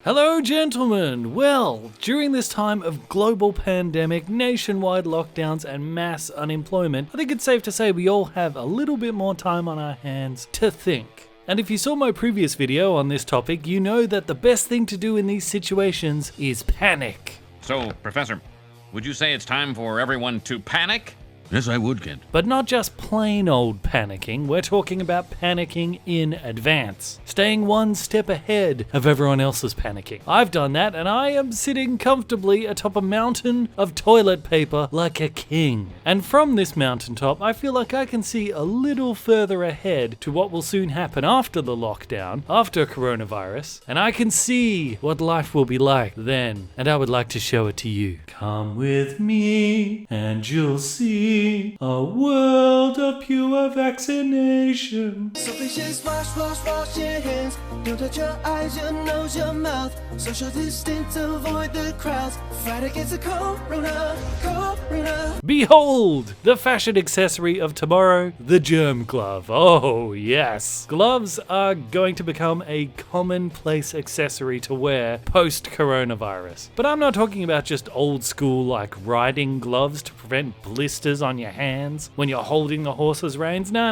Hello gentlemen! Well, during this time of global pandemic, nationwide lockdowns and mass unemployment, I think it's safe to say we all have a little bit more time on our hands to think. And if you saw my previous video on this topic, you know that the best thing to do in these situations is panic. So, Professor, would you say it's time for everyone to panic? Yes, I would, Kent. But not just plain old panicking, we're talking about panicking in advance. Staying one step ahead of everyone else's panicking. I've done that and I am sitting comfortably atop a mountain of toilet paper like a king. And from this mountaintop, I feel like I can see a little further ahead to what will soon happen after the lockdown, after coronavirus. And I can see what life will be like then. And I would like to show it to you. Come with me and you'll see a world of pure vaccination. So please just wash your hands. Don't touch your eyes, your nose, your mouth. Social distance, avoid the crowds. Fight against the corona. Behold, the fashion accessory of tomorrow, the Germ Club. Oh yes. Gloves are going to become a commonplace accessory to wear post-coronavirus. But I'm not talking about just old school like riding gloves to prevent blisters on your hands when you're holding the horse's reins. No.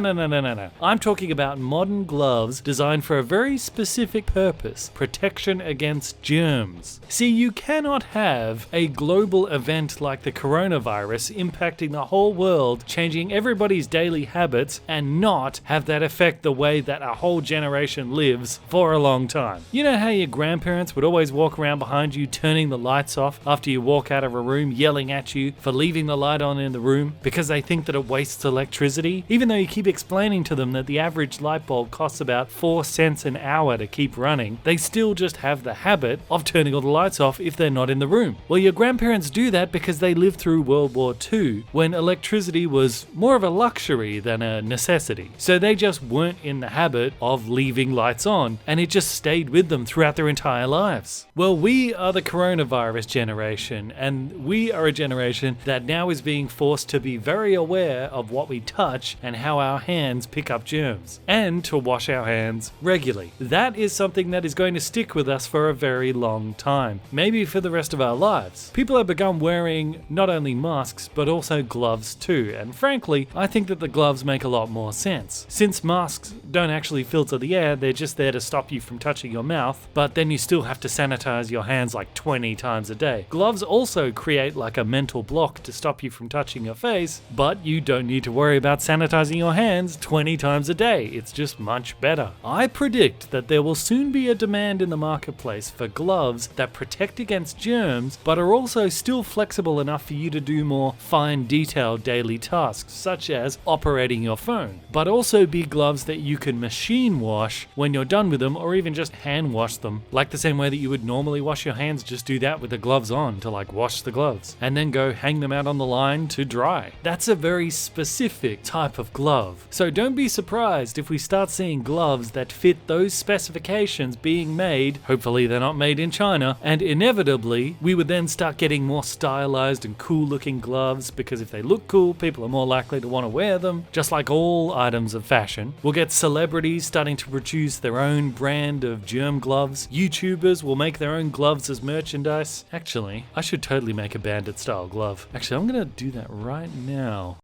I'm talking about modern gloves designed for a very specific purpose: protection against germs. See, you cannot have a global event like the coronavirus impacting the whole world, changing everybody's daily habits, and not have that affect the way that a whole generation lives for a long time. You know how your grandparents would always walk around behind you turning the lights off after you walk out of a room, yelling at you for leaving the light on in the room because they think that it wastes electricity? Even though you keep explaining to them that the average light bulb costs about 4 cents an hour to keep running, they still just have the habit of turning all the lights off if they're not in the room. Well, your grandparents do that because they lived through World War II when electricity was more of a luxury than a necessity. So they just weren't in the habit of leaving lights on, and it just stayed with them throughout their entire lives. Well, we are the coronavirus generation, and we are a generation that now is being forced to be very aware of what we touch and how our hands pick up germs, and to wash our hands regularly. That is something that is going to stick with us for a very long time, maybe for the rest of our lives. People have begun wearing not only masks, but also gloves too, and frankly, I think that the gloves make a lot more sense. Since masks don't actually filter the air, they're just there to stop you from touching your mouth, but then you still have to sanitize your hands like 20 times a day. Gloves also create like a mental block to stop you from touching your face, but you don't need to worry about sanitizing your hands 20 times a day. It's just much better. I predict that there will soon be a demand in the marketplace for gloves that protect against germs, but are also still flexible enough for you to do more fine detailed daily tasks, such as operating your phone, but also be gloves that you can machine wash when you're done with them, or even just hand wash them, like the same way that you would normally wash your hands. Just do that with the gloves on to like wash the gloves, and then go hang them out on the line to dry. That's a very specific type of glove. So don't be surprised if we start seeing gloves that fit those specifications being made. Hopefully they're not made in China, and inevitably we would then start getting more stylized and cool looking gloves, because if they look cool, people are more likely to want to wear them. Just like all items of fashion, we'll get celebrities starting to produce their own brand of germ gloves. YouTubers will make their own gloves as merchandise. Actually, I should totally make a bandit style glove. Actually, I'm gonna do that right now.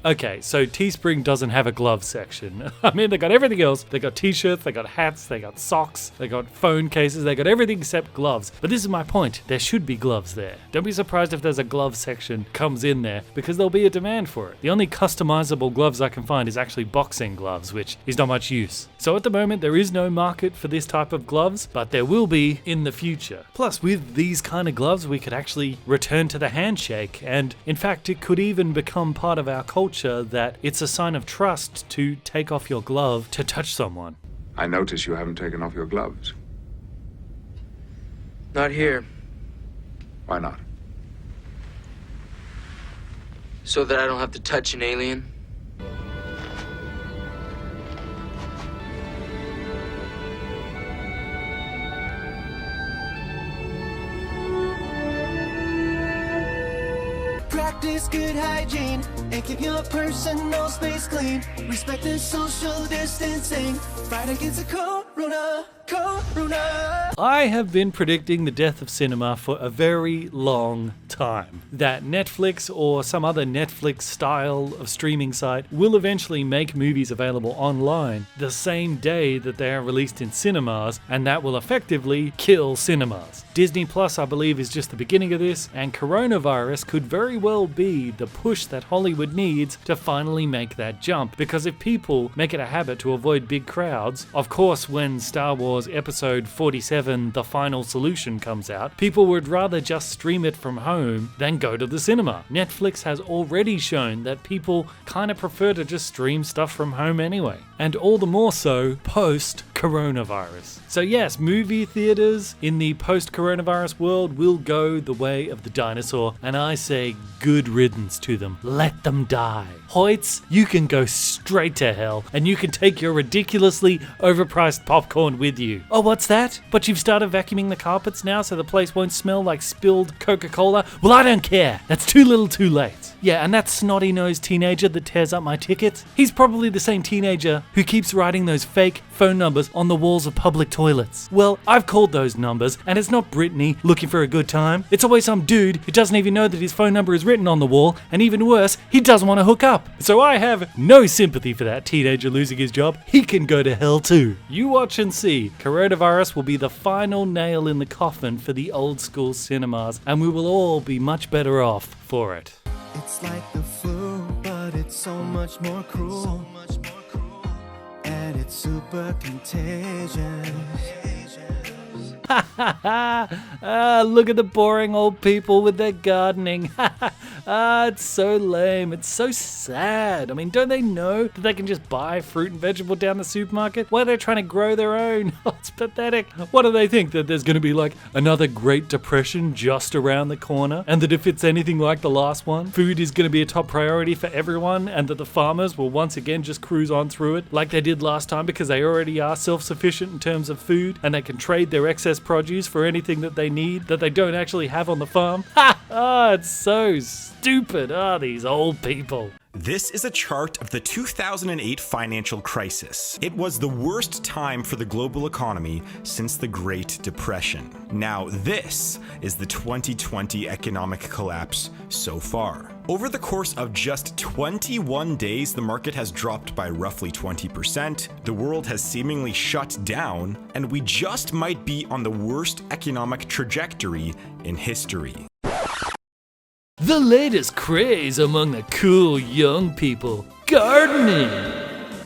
Okay, so Teespring doesn't have a glove section. I mean, they got everything else. They got t-shirts, they got hats, they got socks, they got phone cases, they got everything except gloves. But this is my point. There should be gloves there. Don't be surprised if there's a glove section comes in there, because there'll be a demand for it. The only customizable gloves I can find is actually boxing gloves, which is not much use. So at the moment, there is no market for this type of gloves, but there will be in the future. Plus, with these kind of gloves, we could actually return to the handshake, and in fact, it could even become part of our culture that it's a sign of trust to take off your glove to touch someone. I notice you haven't taken off your gloves. Not here. Why not? So that I don't have to touch an alien. Practice good hygiene and keep your personal space clean. Respect the social distancing. Fight against the corona. Corona. I have been predicting the death of cinema for a very long time. That Netflix or some other Netflix style of streaming site will eventually make movies available online the same day that they are released in cinemas, and that will effectively kill cinemas. Disney Plus, I believe, is just the beginning of this, and coronavirus could very well be the push that Hollywood needs to finally make that jump. Because if people make it a habit to avoid big crowds, of course when Star Wars Episode 47, The Final Solution, comes out, people would rather just stream it from home than go to the cinema. Netflix has already shown that people kind of prefer to just stream stuff from home anyway. And all the more so post-coronavirus. So yes, movie theaters in the post-coronavirus world will go the way of the dinosaur, and I say good riddance to them. Let them die. Hoyts, you can go straight to hell, and you can take your ridiculously overpriced popcorn with you. Oh, what's that? But you've started vacuuming the carpets now so the place won't smell like spilled Coca-Cola? Well, I don't care. That's too little too late. Yeah, and that snotty-nosed teenager that tears up my tickets, he's probably the same teenager who keeps writing those fake phone numbers on the walls of public toilets. Well, I've called those numbers, and it's not Brittany looking for a good time. It's always some dude who doesn't even know that his phone number is written on the wall, and even worse, he doesn't want to hook up. So I have no sympathy for that teenager losing his job. He can go to hell too. You watch and see. Coronavirus will be the final nail in the coffin for the old school cinemas, and we will all be much better off for it. It's like the flu, but it's so much more cruel. And it's super contagious. Look at the boring old people with their gardening. It's so lame. It's so sad. I mean, don't they know that they can just buy fruit and vegetable down the supermarket? Why are they trying to grow their own? Oh, it's pathetic. What do they think? That there's going to be like another Great Depression just around the corner? And that if it's anything like the last one, food is going to be a top priority for everyone, and that the farmers will once again just cruise on through it like they did last time because they already are self-sufficient in terms of food, and they can trade their excess produce for anything that they need that they don't actually have on the farm? It's so stupid. These old people. This is a chart of the 2008 financial crisis. It was the worst time for the global economy since the Great Depression. Now this is the 2020 economic collapse so far. Over the course of just 21 days, the market has dropped by roughly 20%, the world has seemingly shut down, and we just might be on the worst economic trajectory in history. The latest craze among the cool young people, gardening.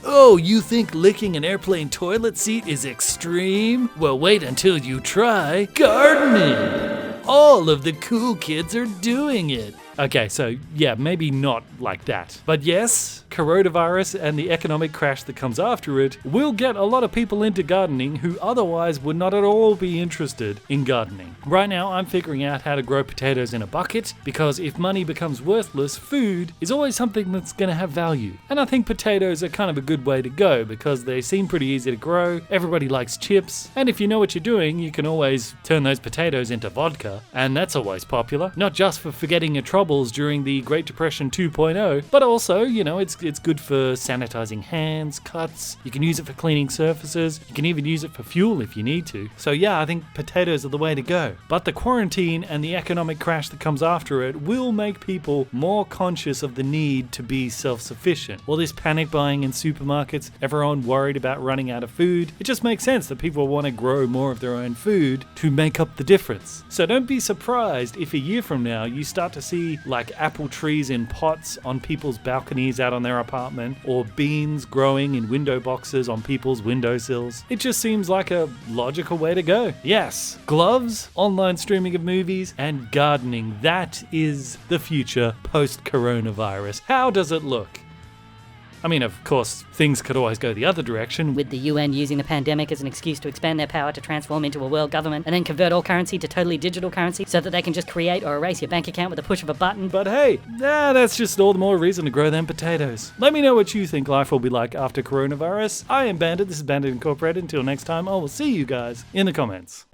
Oh, you think licking an airplane toilet seat is extreme? Well, wait until you try gardening. All of the cool kids are doing it. Okay, so yeah, maybe not like that. But yes, coronavirus and the economic crash that comes after it will get a lot of people into gardening who otherwise would not at all be interested in gardening. Right now, I'm figuring out how to grow potatoes in a bucket, because if money becomes worthless, food is always something that's going to have value. And I think potatoes are kind of a good way to go because they seem pretty easy to grow, everybody likes chips, and if you know what you're doing, you can always turn those potatoes into vodka, and that's always popular, not just for forgetting your troubles during the Great Depression 2.0, but also, you know, it's good for sanitizing hands, cuts, you can use it for cleaning surfaces, you can even use it for fuel if you need to. So yeah, I think potatoes are the way to go. But the quarantine and the economic crash that comes after it will make people more conscious of the need to be self-sufficient. All this panic buying in supermarkets, everyone worried about running out of food, it just makes sense that people want to grow more of their own food to make up the difference. So don't be surprised if a year from now you start to see like apple trees in pots on people's balconies out on their apartment, or beans growing in window boxes on people's windowsills. It just seems like a logical way to go. Yes, gloves, online streaming of movies, and gardening. That is the future post-coronavirus. How does it look? I mean, of course, things could always go the other direction. With the UN using the pandemic as an excuse to expand their power to transform into a world government and then convert all currency to totally digital currency so that they can just create or erase your bank account with a push of a button. But hey, that's just all the more reason to grow them potatoes. Let me know what you think life will be like after coronavirus. I am Bandit, this is Bandit Incorporated. Until next time, I will see you guys in the comments.